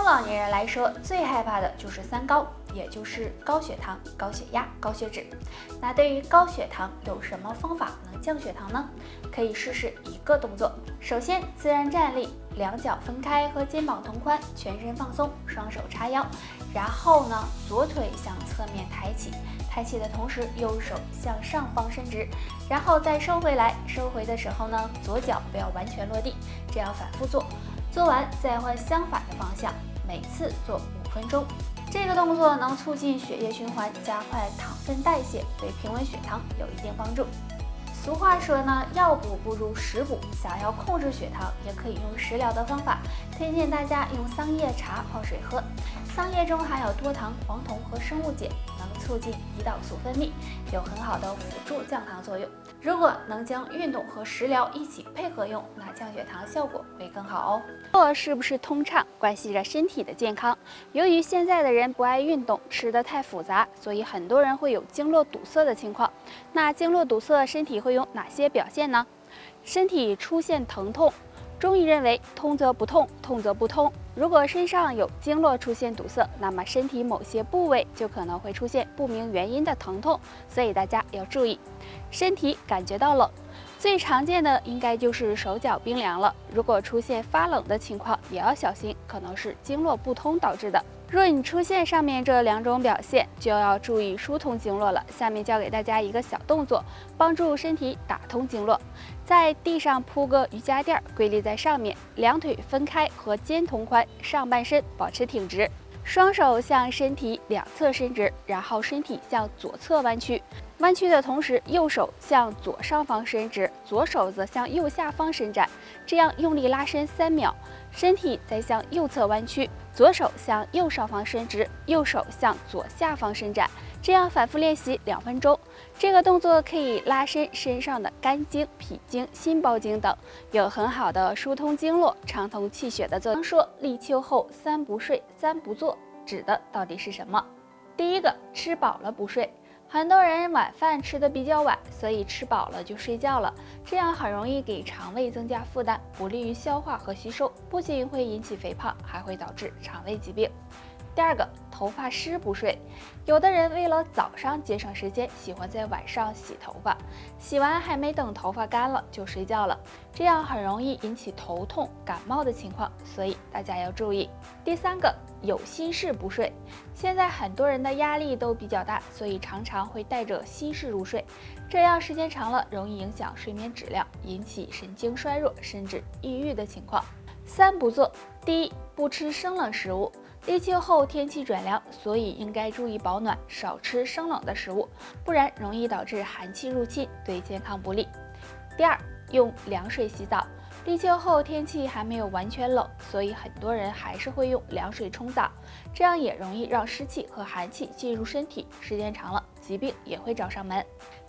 老年人来说，最害怕的就是三高，也就是高血糖、高血压、高血脂。那对于高血糖，有什么方法能降血糖呢？可以试试一个动作。首先，自然站立，两脚分开和肩膀同宽，全身放松，双手叉腰。然后呢，左腿向侧面抬起，抬起的同时，右手向上方伸直，然后再收回来。收回的时候呢，左脚不要完全落地，这样反复做。做完再换相反的方向，每次做5分钟。这个动作能促进血液循环，加快糖分代谢，对平稳血糖有一定帮助。俗话说呢，药补不如食补，想要控制血糖，也可以用食疗的方法。推荐大家用桑叶茶泡水喝，桑叶中含有多糖、黄酮和生物碱，能促进胰岛素分泌，有很好的辅助降糖作用。如果能将运动和食疗一起配合用，那降血糖效果会更好哦。经络是不是通畅，关系着身体的健康。由于现在的人不爱运动，吃得太复杂，所以很多人会有经络堵塞的情况。那经络堵塞，身体会有哪些表现呢？身体出现疼痛。中医认为，通则不痛，痛则不通。如果身上有经络出现堵塞，那么身体某些部位就可能会出现不明原因的疼痛，所以大家要注意。身体感觉到冷，最常见的应该就是手脚冰凉了。如果出现发冷的情况，也要小心，可能是经络不通导致的。若你出现上面这2种表现，就要注意疏通经络了。下面教给大家一个小动作，帮助身体打通经络。在地上铺个瑜伽垫，跪立在上面，两腿分开和肩同宽，上半身保持挺直，双手向身体两侧伸直，然后身体向左侧弯曲。弯曲的同时，右手向左上方伸直，左手则向右下方伸展，这样用力拉伸3秒，身体再向右侧弯曲，左手向右上方伸直，右手向左下方伸展，这样反复练习2分钟。这个动作可以拉伸身上的肝经、脾经、心包经等，有很好的疏通经络、畅通气血的作用。说立秋后3不睡3不做，指的到底是什么？第一个，吃饱了不睡。很多人晚饭吃的比较晚，所以吃饱了就睡觉了，这样很容易给肠胃增加负担，不利于消化和吸收，不仅会引起肥胖，还会导致肠胃疾病。第二个，头发湿不睡。有的人为了早上节省时间，喜欢在晚上洗头发，洗完还没等头发干了就睡觉了，这样很容易引起头痛、感冒的情况，所以大家要注意。第三个，有心事不睡。现在很多人的压力都比较大，所以常常会带着心事入睡，这样时间长了容易影响睡眠质量，引起神经衰弱甚至抑郁的情况。3不做。第一，不吃生冷食物。立秋后天气转凉，所以应该注意保暖，少吃生冷的食物，不然容易导致寒气入侵，对健康不利。第二，用凉水洗澡。立秋后天气还没有完全冷，所以很多人还是会用凉水冲澡，这样也容易让湿气和寒气进入身体，时间长了，疾病也会找上门。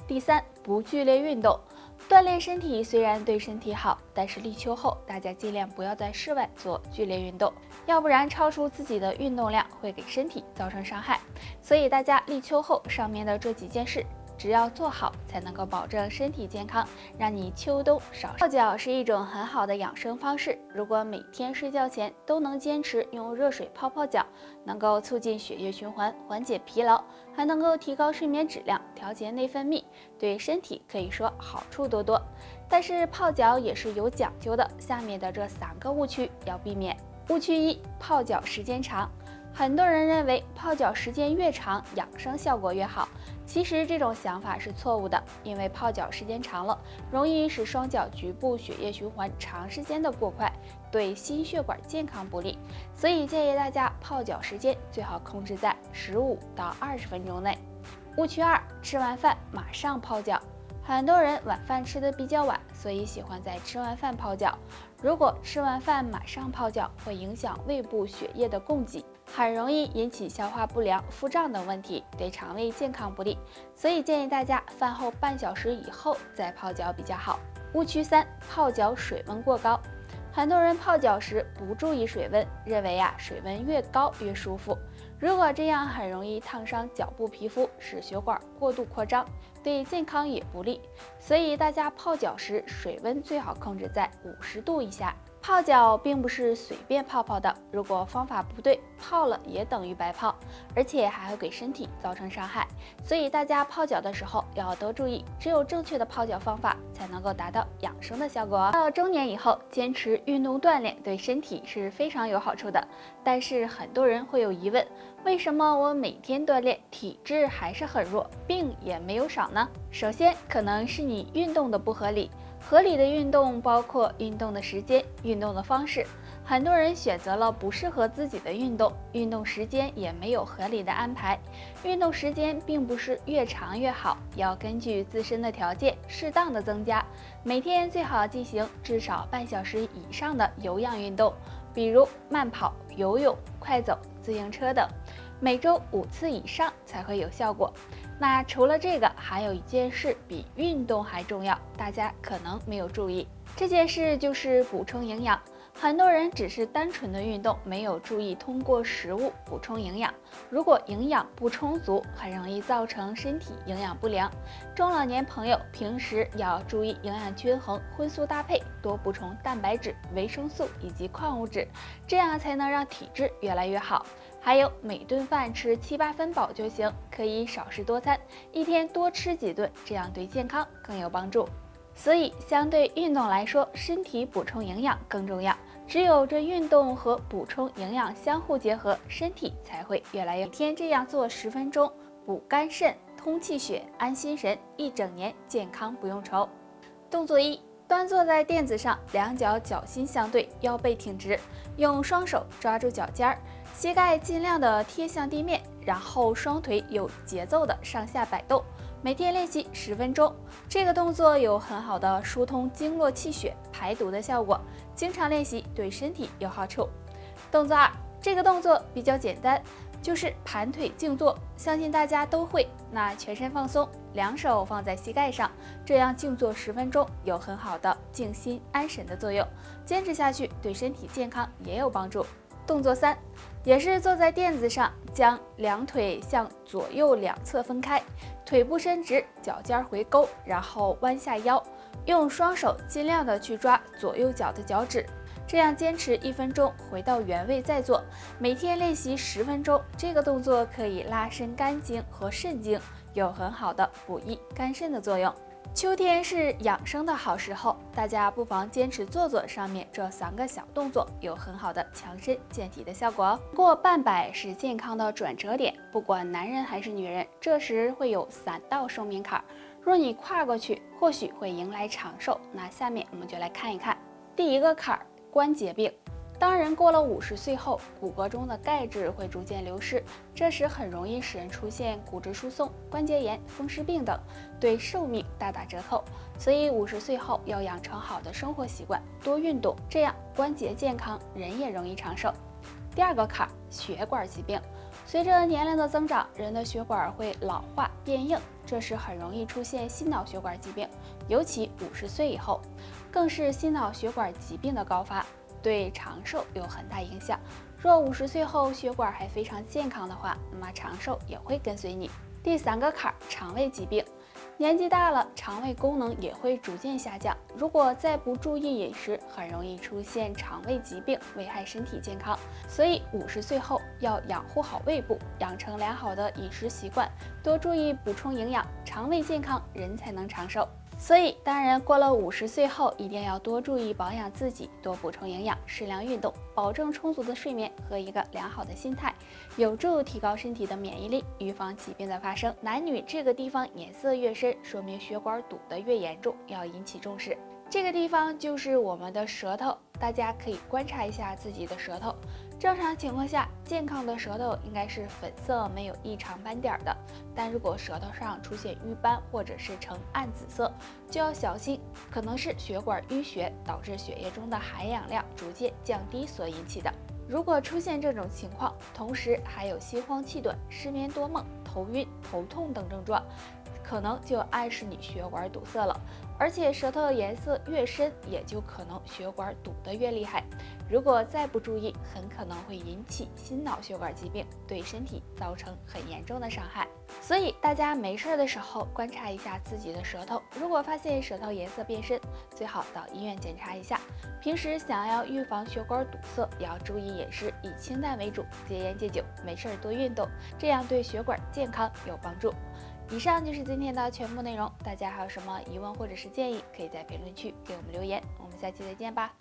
第三，不剧烈运动。锻炼身体虽然对身体好，但是立秋后大家尽量不要在室外做剧烈运动，要不然超出自己的运动量会给身体造成伤害。所以大家立秋后上面的这几件事，只要做好，才能够保证身体健康，让你秋冬少。泡脚是一种很好的养生方式，如果每天睡觉前都能坚持用热水泡泡脚，能够促进血液循环，缓解疲劳，还能够提高睡眠质量，调节内分泌，对身体可以说好处多多。但是泡脚也是有讲究的，下面的这3个误区要避免。误区1，泡脚时间长。很多人认为泡脚时间越长，养生效果越好。其实这种想法是错误的，因为泡脚时间长了，容易使双脚局部血液循环长时间的过快，对心血管健康不利。所以建议大家泡脚时间最好控制在15到20分钟内。误区2，吃完饭马上泡脚。很多人晚饭吃的比较晚，所以喜欢在吃完饭泡脚。如果吃完饭马上泡脚，会影响胃部血液的供给，很容易引起消化不良、腹胀等问题，对肠胃健康不利。所以建议大家饭后半小时以后再泡脚比较好。误区3，泡脚水温过高。很多人泡脚时不注意水温，认为水温越高越舒服。如果这样，很容易烫伤脚部皮肤，使血管过度扩张，对健康也不利。所以大家泡脚时水温最好控制在50度以下。泡脚并不是随便泡的，如果方法不对，泡了也等于白泡，而且还会给身体造成伤害。所以大家泡脚的时候要多注意，只有正确的泡脚方法才能够达到养生的效果。到中年以后，坚持运动锻炼对身体是非常有好处的。但是很多人会有疑问，为什么我每天锻炼，体质还是很弱，病也没有少呢？首先，可能是你运动的不合理。合理的运动包括运动的时间、运动的方式。很多人选择了不适合自己的运动，运动时间也没有合理的安排。运动时间并不是越长越好，要根据自身的条件适当的增加。每天最好进行至少半小时以上的有氧运动，比如慢跑、游泳、快走、自行车等，每周5次以上才会有效果。那除了这个，还有一件事比运动还重要，大家可能没有注意。这件事就是补充营养。很多人只是单纯的运动，没有注意通过食物补充营养。如果营养不充足，很容易造成身体营养不良。中老年朋友平时要注意营养均衡、荤素搭配，多补充蛋白质、维生素以及矿物质，这样才能让体质越来越好。还有每顿饭吃7、8分饱就行，可以少食多餐，一天多吃几顿，这样对健康更有帮助。所以相对运动来说，身体补充营养更重要。只有这运动和补充营养相互结合，身体才会越来越。每天这样做10分钟，补肝肾、通气血、安心神，一整年健康不用愁。动作1：端坐在垫子上，两脚脚心相对，腰背挺直，用双手抓住脚尖儿，膝盖尽量的贴向地面，然后双腿有节奏的上下摆动。每天练习10分钟，这个动作有很好的疏通经络气血、排毒的效果，经常练习对身体有好处。动作2，这个动作比较简单，就是盘腿静坐，相信大家都会。那全身放松，两手放在膝盖上，这样静坐10分钟，有很好的静心安神的作用，坚持下去对身体健康也有帮助。动作3，也是坐在垫子上，将两腿向左右两侧分开，腿部伸直，脚尖回勾，然后弯下腰，用双手尽量的去抓左右脚的脚趾，这样坚持1分钟，回到原位再做。每天练习10分钟，这个动作可以拉伸肝经和肾经，有很好的补益肝肾的作用。秋天是养生的好时候，大家不妨坚持做做上面这3个小动作，有很好的强身健体的效果哦。过半百是健康的转折点，不管男人还是女人，这时会有3道寿命坎，若你跨过去，或许会迎来长寿。那下面我们就来看一看第一个坎儿，关节病。当人过了50岁后，骨骼中的钙质会逐渐流失，这时很容易使人出现骨质疏松、关节炎、风湿病等，对寿命大打折扣。所以50岁后要养成好的生活习惯，多运动，这样关节健康，人也容易长寿。第二个坎儿，血管疾病。随着年龄的增长，人的血管会老化变硬，这时很容易出现心脑血管疾病，尤其50岁以后，更是心脑血管疾病的高发，对长寿有很大影响。若50岁后血管还非常健康的话，那么长寿也会跟随你。第3个坎儿，肠胃疾病。年纪大了，肠胃功能也会逐渐下降，如果再不注意饮食，很容易出现肠胃疾病，危害身体健康。所以50岁后要养护好胃部，养成良好的饮食习惯，多注意补充营养，肠胃健康，人才能长寿。所以当然过了50岁后，一定要多注意保养自己，多补充营养，适量运动，保证充足的睡眠和一个良好的心态，有助提高身体的免疫力，预防疾病的发生。男女这个地方颜色越深，说明血管堵得越严重，要引起重视。这个地方就是我们的舌头，大家可以观察一下自己的舌头。正常情况下，健康的舌头应该是粉色，没有异常斑点的。但如果舌头上出现瘀斑或者是呈暗紫色，就要小心，可能是血管淤血导致血液中的含氧量逐渐降低所引起的。如果出现这种情况，同时还有心慌气短、失眠多梦、头晕、头痛等症状，可能就暗示你血管堵塞了。而且舌头的颜色越深，也就可能血管堵得越厉害。如果再不注意，很可能会引起心脑血管疾病，对身体造成很严重的伤害。所以大家没事的时候观察一下自己的舌头，如果发现舌头颜色变深，最好到医院检查一下。平时想要预防血管堵塞，也要注意饮食，以清淡为主，戒烟戒酒，没事多运动，这样对血管健康有帮助。以上就是今天的全部内容，大家还有什么疑问或者是建议，可以在评论区给我们留言，我们下期再见吧。